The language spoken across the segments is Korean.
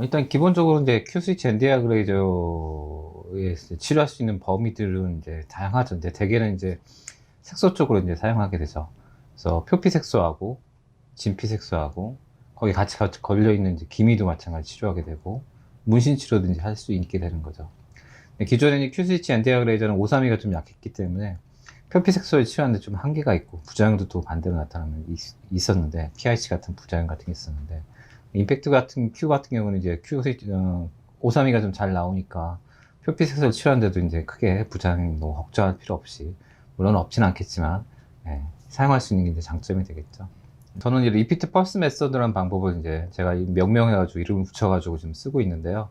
일단 기본적으로 이제 큐스위치 엔디아 그레이저에 치료할 수 있는 범위들은 이제 다양하죠. 근데 대개는 이제 색소 쪽으로 이제 사용하게 되죠. 그래서 표피 색소하고 진피 색소하고 거기 같이 걸려 있는 이제 기미도 마찬가지 치료하게 되고 문신 치료든지 할 수 있게 되는 거죠. 기존에 큐스위치 엔디아 그레이저는 오삼이가 좀 약했기 때문에 표피 색소를 치료하는데 좀 한계가 있고 부작용도 또 반대로 나타나는 있었는데 PIC 같은 부작용 같은 게 있었는데 임팩트 같은 큐 같은 경우는 이제 오삼이가 좀 잘 나오니까 표피 색소를 치료하는데도 이제 크게 부작용 뭐 걱정할 필요 없이 물론 없진 않겠지만 예, 사용할 수 있는 게 이제 장점이 되겠죠. 저는 이제 리피트 펄스 메서드라는 방법을 이제 제가 명명해가지고 이름을 붙여가지고 지금 쓰고 있는데요.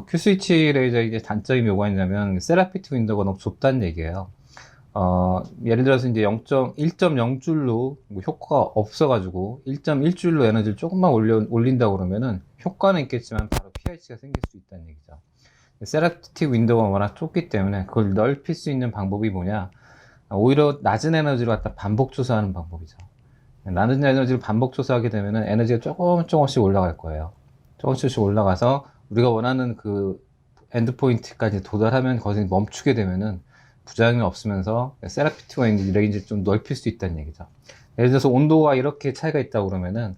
큐스위치 레이저 이제 단점이 뭐가 있냐면 세라피트 윈도우가 너무 좁다는 얘기예요. 예를 들어서 이제 1.0줄로 뭐 효과가 없어가지고 1.1줄로 에너지를 조금만 올린다고 그러면은 효과는 있겠지만 바로 PIC가 생길 수 있다는 얘기죠. 세라피트 윈도우가 워낙 좁기 때문에 그걸 넓힐 수 있는 방법이 뭐냐? 오히려 낮은 에너지로 갖다 반복 조사하는 방법이죠. 낮은 에너지를 반복 조사하게 되면은 에너지가 조금씩 올라갈 거예요. 조금씩 올라가서 우리가 원하는 그 엔드 포인트까지 도달하면 거기서 멈추게 되면은 부작용이 없으면서 세라피트가 있는 레인지를 좀 넓힐 수 있다는 얘기죠. 예를 들어서 온도가 이렇게 차이가 있다고 그러면은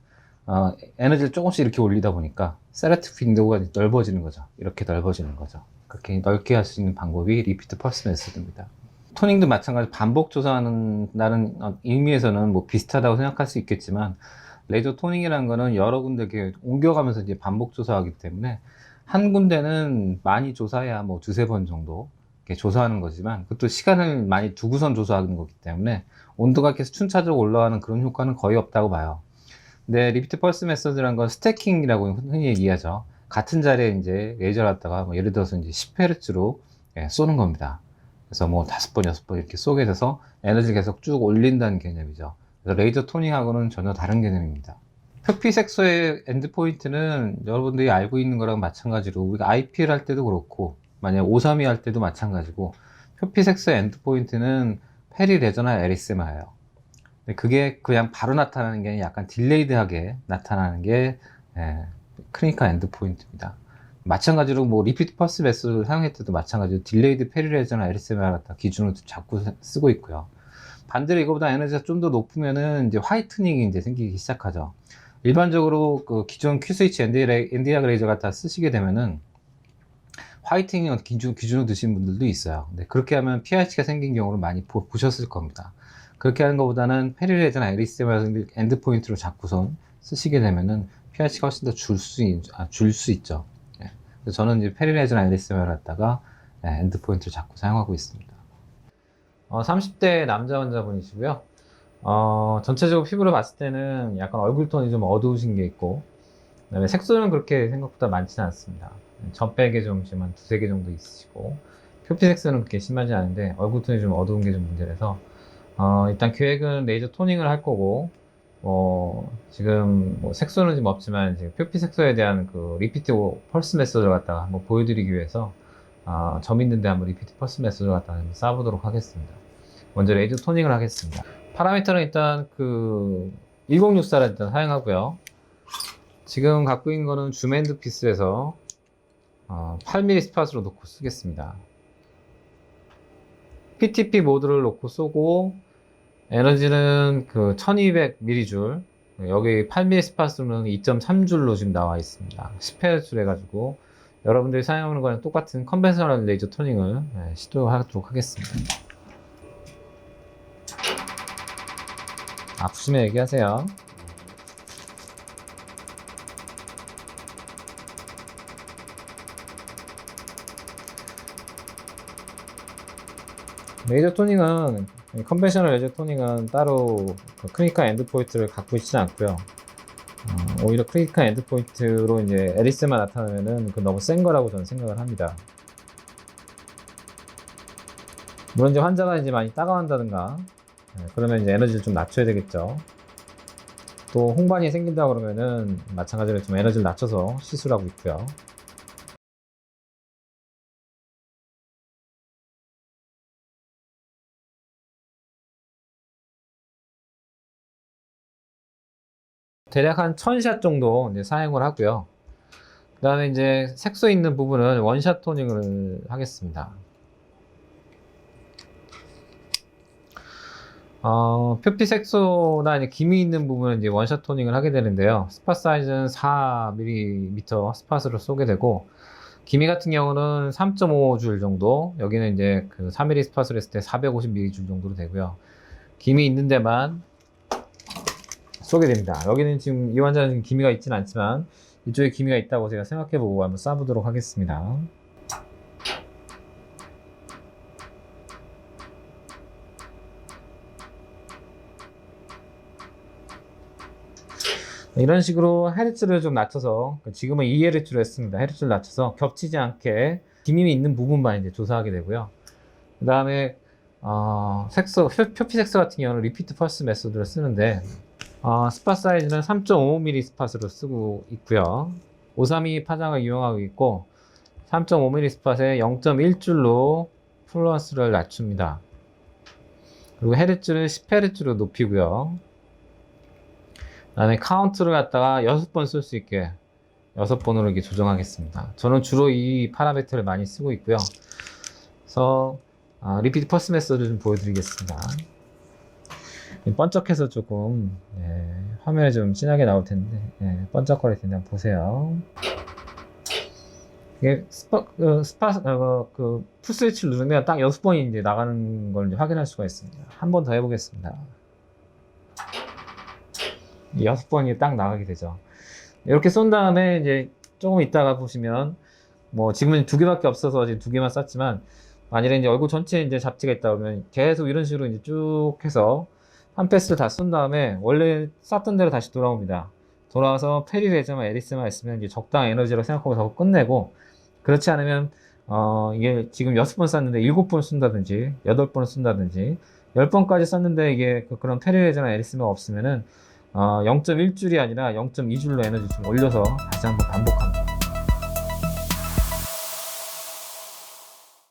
에너지를 조금씩 이렇게 올리다 보니까 세라피트 윈도우가 넓어지는 거죠. 이렇게 넓어지는 거죠. 그렇게 넓게 할 수 있는 방법이 리피트 펄스 메소드입니다. 토닝도 마찬가지 반복 조사하는 의미에서는 뭐 비슷하다고 생각할 수 있겠지만 레이저 토닝이라는 거는 여러 군데 이렇게 옮겨가면서 이제 반복 조사하기 때문에 한 군데는 많이 조사해야 뭐 두세 번 정도 이렇게 조사하는 거지만 그것도 시간을 많이 두고선 조사하는 거기 때문에 온도가 계속 순차적으로 올라가는 그런 효과는 거의 없다고 봐요. 근데 리피트 펄스 메서드라는 건 스태킹이라고 흔히 얘기하죠. 같은 자리에 이제 레이저를 갖다가 뭐 예를 들어서 이제 10Hz로 쏘는 겁니다. 그래서 뭐 5번, 6번 이렇게 쏘게 돼서 에너지를 계속 쭉 올린다는 개념이죠. 그래서 레이저 토닝하고는 전혀 다른 개념입니다. 표피색소의 엔드포인트는 여러분들이 알고 있는 거랑 마찬가지로 우리가 IPL 할 때도 그렇고 만약 532 할 때도 마찬가지고 표피색소의 엔드포인트는 페리 레저나 에리세마예요. 그게 그냥 바로 나타나는 게 아니라 약간 딜레이드하게 나타나는 게 클리니컬 엔드포인트입니다. 마찬가지로 뭐 리피트 펄스 매스를 사용할 때도 마찬가지로 딜레이드 페리레저나 LSMR 같은 기준으로 자꾸 쓰고 있고요. 반대로 이거보다 에너지가 좀 더 높으면은 이제 화이트닝이 이제 생기기 시작하죠. 일반적으로 그 기존 Q스위치 엔디아 그레이저 갖다 쓰시게 되면은 화이트닝 기준으로 드시는 분들도 있어요. 근데 그렇게 하면 PIC가 생긴 경우를 많이 보셨을 겁니다. 그렇게 하는 것보다는 페리레즈나 에리스마 엔드포인트로 잡고선 쓰시게 되면은 PIC가 훨씬 더 줄 수 있죠. 예. 그래서 저는 이제 페리레즈나 에리스마를 갖다가 엔드포인트를 잡고 사용하고 있습니다. 30대 남자 환자분이시고요. 전체적으로 피부를 봤을 때는 약간 얼굴 톤이 좀 어두우신 게 있고, 그다음에 색소는 그렇게 생각보다 많지는 않습니다. 전백에 좀 한 두세 개 정도 있으시고, 표피 색소는 그렇게 심하지 않은데, 얼굴 톤이 좀 어두운 게 좀 문제라서, 일단 계획은 레이저 토닝을 할 거고, 지금 뭐 색소는 지금 없지만, 지금 표피 색소에 대한 그 리피트 펄스 메소드를 갖다가 한번 보여드리기 위해서, 점 있는데 한번 리피트 펄스 메소드를 갖다가 한번 쏴보도록 하겠습니다. 먼저 레이저 토닝을 하겠습니다. 파라미터는 일단 그 1064를 일단 사용하고요. 지금 갖고 있는 거는 줌앤드 피스에서 8mm 스팟으로 놓고 쓰겠습니다. PTP 모드를 놓고 쏘고 에너지는 그 1200mJ, 여기 8mm 스팟으로는 2.3줄로 지금 나와 있습니다. 10Hz 해가지고 여러분들이 사용하는 거랑 똑같은 컨벤셔널 레이저 토닝을 시도하도록 하겠습니다. 아프시면 얘기하세요. 레이저 토닝은 컨벤셔널 레이저 토닝은 따로 크리니컬 엔드포인트를 갖고 있지 않고요. 오히려 크리티컬 엔드포인트로 이제 에리스만 나타나면은 그 너무 센 거라고 저는 생각을 합니다. 물론 이제 환자가 이제 많이 따가워한다든가 그러면 이제 에너지를 좀 낮춰야 되겠죠. 또 홍반이 생긴다 그러면은 마찬가지로 좀 에너지를 낮춰서 시술하고 있고요. 대략 한 1000샷 정도 이제 사용을 하고요. 그 다음에 이제 색소 있는 부분은 원샷 토닝을 하겠습니다. 표피 색소나 이제 기미 있는 부분은 이제 원샷 토닝을 하게 되는데요. 스팟 사이즈는 4mm 스팟으로 쏘게 되고, 기미 같은 경우는 3.5줄 정도, 여기는 이제 그 4mm 스팟을 했을 때 450mm 줄 정도로 되고요. 기미 있는 데만 쏘게 됩니다. 여기는 지금 이 환자는 기미가 있지는 않지만 이쪽에 기미가 있다고 제가 생각해보고 한번 쏴보도록 하겠습니다. 이런 식으로 헤르츠를 좀 낮춰서, 지금은 2헤르츠로 했습니다. 헤르츠를 낮춰서 겹치지 않게 기미 있는 부분만 이제 조사하게 되고요. 그 다음에 색소, 표피 색소 같은 경우는 리피트 펄스 메소드를 쓰는데, 스팟 사이즈는 3.5mm 스팟으로 쓰고 있고요. 532 파장을 이용하고 있고, 3.5mm 스팟에 0.1줄로 플루언스를 낮춥니다. 그리고 헤르츠를 10헤르츠로 높이고요. 그 다음에 카운트를 갖다가 6번 쓸 수 있게 6번으로 이렇게 조정하겠습니다. 저는 주로 이 파라미터를 많이 쓰고 있고요. 그래서 리피트 펄스 메소드를 좀 보여드리겠습니다. 번쩍해서 조금 화면에 좀 진하게 나올 텐데 번쩍거릴 텐데 한번 보세요. 이게 풀스위치를 누르면 딱 6번이 이제 나가는 걸 이제 확인할 수가 있습니다. 한 번 더 해보겠습니다. 6번이 딱 나가게 되죠. 이렇게 쏜 다음에 이제 조금 있다가 보시면, 뭐 지금은 2개밖에 없어서 지금 2개만 쐈지만, 만일에 이제 얼굴 전체에 이제 잡티가 있다 그러면 계속 이런 식으로 이제 쭉 해서 한 패스 다 쏜 다음에 원래 쐈던 대로 다시 돌아옵니다. 돌아와서 페리 레저만 에리스만 있으면 이제 적당한 에너지로 생각하고 저거 끝내고, 그렇지 않으면 이게 지금 6번 쐈는데 7번 쏜다든지 8번 쏜다든지 10번까지 쐈는데 이게 그런 페리 레저나 에리스만 없으면은 0.1줄이 아니라 0.2줄로 에너지 좀 올려서 다시 한번 반복합니다.